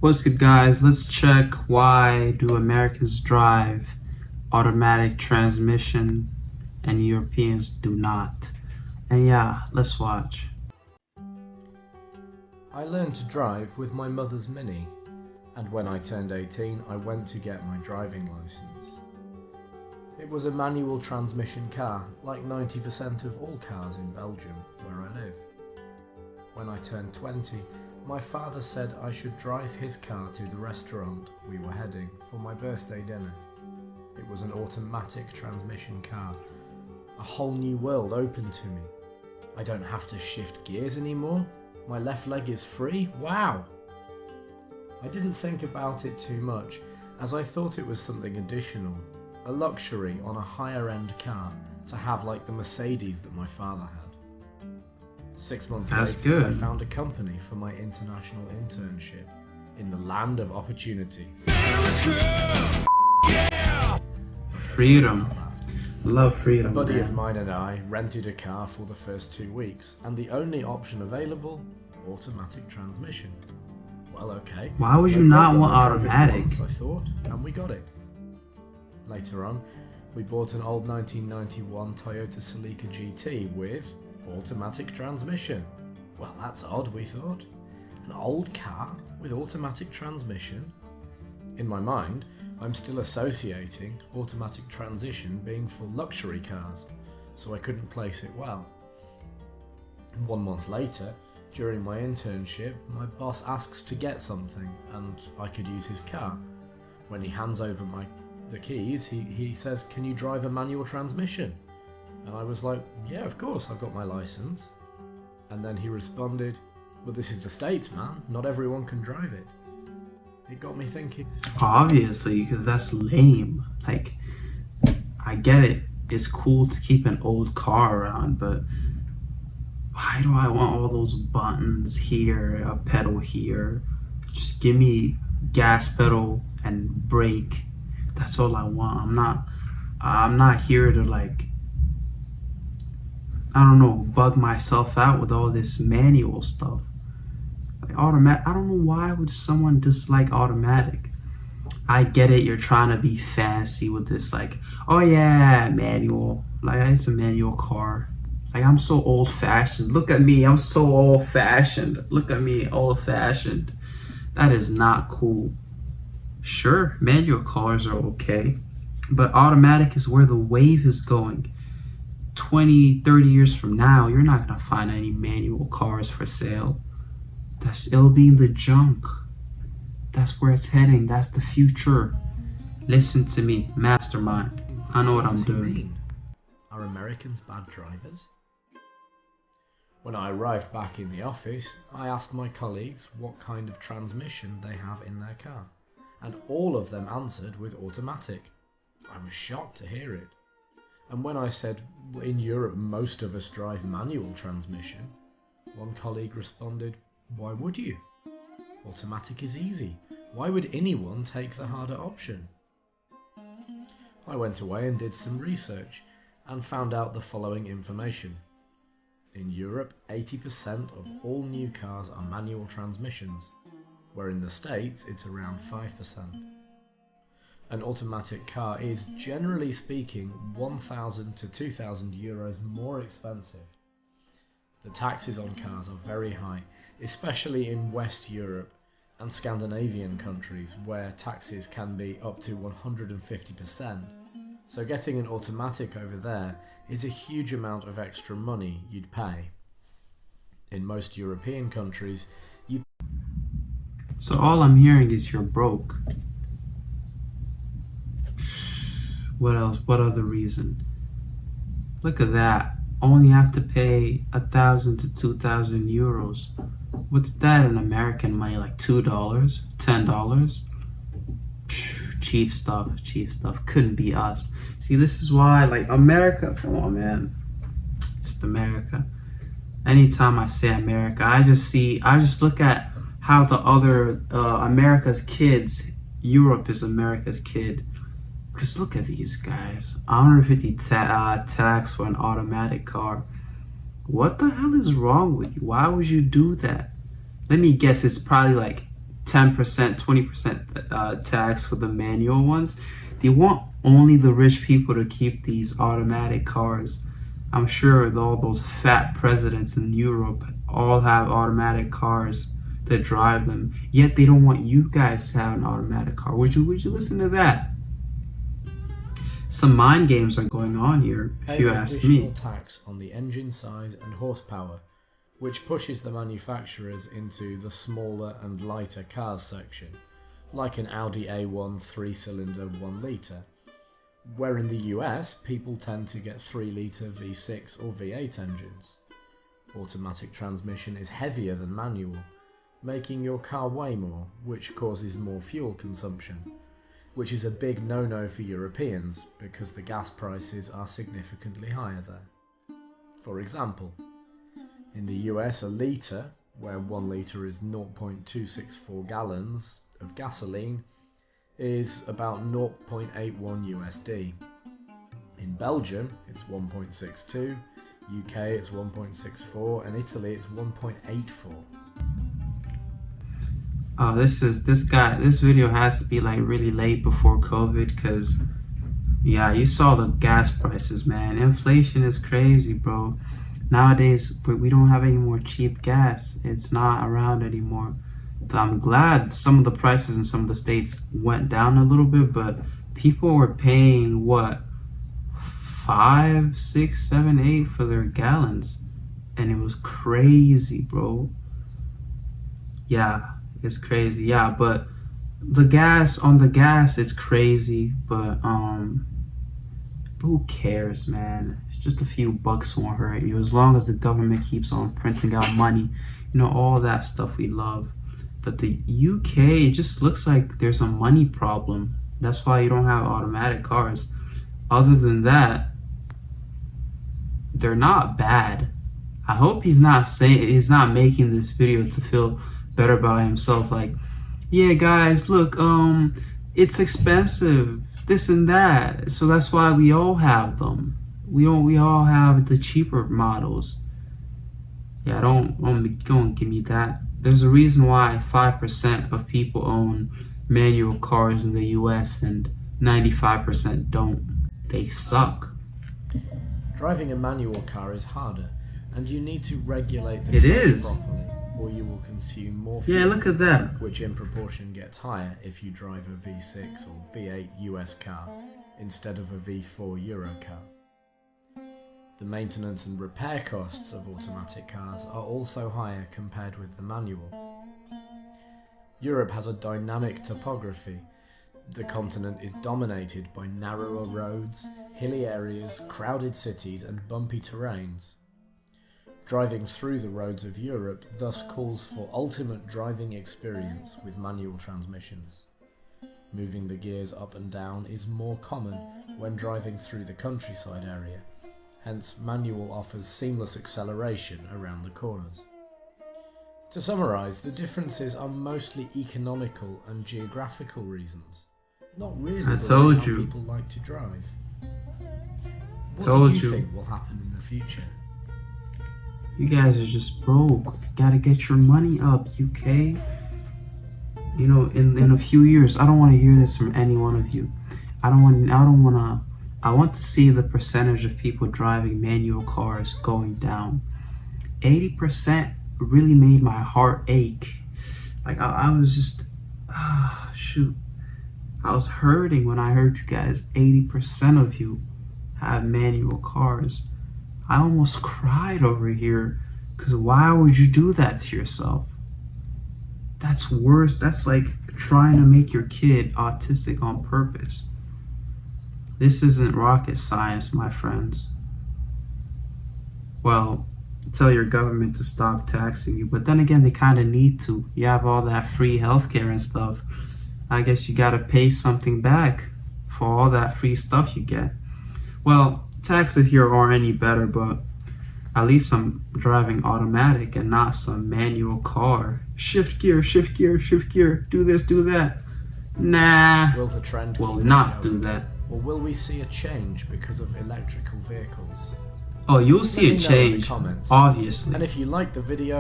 What's good, guys? Let's check why do Americans drive automatic transmission and Europeans do not. And yeah, let's watch. I learned to drive with my mother's Mini, and when I turned 18 I went to get my driving licence. It was a manual transmission car, like 90% of all cars in Belgium, where I live. When I turned 20, my father said I should drive his car to the restaurant we were heading for my birthday dinner. It was an automatic transmission car. A whole new world opened to me. I don't have to shift gears anymore. My left leg is free. Wow! I didn't think about it too much, as I thought it was something additional, a luxury on a higher end car to have like the Mercedes that my father had. 6 months That's later, I good. found a company for my international internship in the land of opportunity. Freedom. Love A freedom, buddy of man. mine and I rented a car for the first 2 weeks, and the only option available, automatic transmission. Well, okay. Why would you No not problem, want I drove it automatic? once, I thought, and we got it. Later on, we bought an old 1991 Toyota Celica GT with automatic transmission. Well, that's odd, we thought. An old car with automatic transmission? In my mind, I'm still associating automatic transition being for luxury cars, so I couldn't place it well. 1 month later, during my internship, my boss asks to get something, and I could use his car. When he hands over the keys, he says, "Can you drive a manual transmission?" And I was like, "Yeah, of course, I've got my license." And then he responded, "Well, this is the States, man. Not everyone can drive it." It got me thinking. Obviously, because that's lame. Like, I get it. It's cool to keep an old car around, but why do I want all those buttons here, a pedal here? Just give me gas pedal and brake. That's all I want. I'm not here to, like, I don't know, bug myself out with all this manual stuff. Like automatic, I don't know, why would someone dislike automatic? I get it, you're trying to be fancy with this, like, oh yeah, manual. Like, it's a manual car. Like, I'm so old fashioned. Look at me, I'm so old fashioned. Look at me, old fashioned. That is not cool. Sure, manual cars are okay, but automatic is where the wave is going. 20, 30 years from now, you're not gonna find any manual cars for sale. It'll be in the junk. That's where it's heading. That's the future. Listen to me, mastermind. I know what I'm Does he doing. mean? Are Americans bad drivers? When I arrived back in the office, I asked my colleagues what kind of transmission they have in their car, and all of them answered with automatic. I was shocked to hear it. And when I said, in Europe most of us drive manual transmission, one colleague responded, "Why would you? Automatic is easy. Why would anyone take the harder option?" I went away and did some research and found out the following information. In Europe, 80% of all new cars are manual transmissions, where in the States it's around 5%. An automatic car is, generally speaking, 1,000 to 2,000 euros more expensive. The taxes on cars are very high, especially in West Europe and Scandinavian countries, where taxes can be up to 150%. So getting an automatic over there is a huge amount of extra money you'd pay. In most European countries, So all I'm hearing is you're broke. What else? What other reason? Look at that. Only have to pay 1,000 to 2,000 euros. What's that in American money? Like $2, $10? Cheap stuff, cheap stuff. Couldn't be us. See, this is why, like, America, come on, man. Just America. Anytime I say America, I just look at how the other America's kids, Europe is America's kid. Because look at these guys. 150 tax for an automatic car. What the hell is wrong with you? Why would you do that? Let me guess, it's probably like 10%, 20% tax for the manual ones. They want only the rich people to keep these automatic cars. I'm sure all those fat presidents in Europe all have automatic cars that drive them. Yet they don't want you guys to have an automatic car. Would you listen to that? Some mind games are going on here, if you ask me. Additional tax on the engine size and horsepower, which pushes the manufacturers into the smaller and lighter cars section, like an Audi A1 3-cylinder 1 litre, where in the US people tend to get 3 litre V6 or V8 engines. Automatic transmission is heavier than manual, making your car weigh more, which causes more fuel consumption, which is a big no-no for Europeans because the gas prices are significantly higher there. For example, in the US, a litre, where 1 litre is 0.264 gallons of gasoline, is about 0.81 USD. In Belgium, it's 1.62, UK it's 1.64, and Italy it's 1.84. This video has to be like really late before COVID, because yeah, you saw the gas prices, man. Inflation is crazy, bro. Nowadays, we don't have any more cheap gas. It's not around anymore. I'm glad some of the prices in some of the states went down a little bit, but people were paying what, 5, 6, 7, 8 for their gallons, and it was crazy, bro. Yeah, it's crazy. Yeah, but the gas, it's crazy, but who cares, man? It's just a few bucks won't hurt you, as long as the government keeps on printing out money, all that stuff we love. But the UK, it just looks like there's a money problem. That's why you don't have automatic cars. Other than that, they're not bad. I hope he's not making this video to feel better about himself, like, yeah guys, look, it's expensive, this and that, so that's why we all have them. We all have the cheaper models. Yeah, don't give me that. There's a reason why 5% of people own manual cars in the US and 95% don't. They suck. Driving a manual car is harder, and you need to regulate the car properly, or you will consume more fuel. Yeah, look at that. Which in proportion gets higher if you drive a V6 or V8 US car instead of a V4 Euro car. The maintenance and repair costs of automatic cars are also higher compared with the manual. Europe has a dynamic topography. The continent is dominated by narrower roads, hilly areas, crowded cities, and bumpy terrains. Driving through the roads of Europe thus calls for ultimate driving experience with manual transmissions. Moving the gears up and down is more common when driving through the countryside area, hence manual offers seamless acceleration around the corners. To summarise, the differences are mostly economical and geographical reasons, not really how people like to drive. What do you think will happen in the future? You guys are just broke. Gotta get your money up, UK. In a few years, I don't want to hear this from any one of you. I want to see the percentage of people driving manual cars going down. 80% really made my heart ache. Like I was just, shoot. I was hurting when I heard you guys, 80% of you have manual cars. I almost cried over here, because why would you do that to yourself? That's worse. That's like trying to make your kid autistic on purpose. This isn't rocket science, my friends. Well, tell your government to stop taxing you, but then again, they kind of need to. You have all that free healthcare and stuff. I guess you gotta pay something back for all that free stuff you get. Well, taxes here aren't any better, but at least I'm driving automatic and not some manual car. Shift gear, shift gear, shift gear, do this, do that. Nah, will the trend will not do that. Or will we see a change because of electrical vehicles? Oh, you'll see a change, obviously. And if you like the video,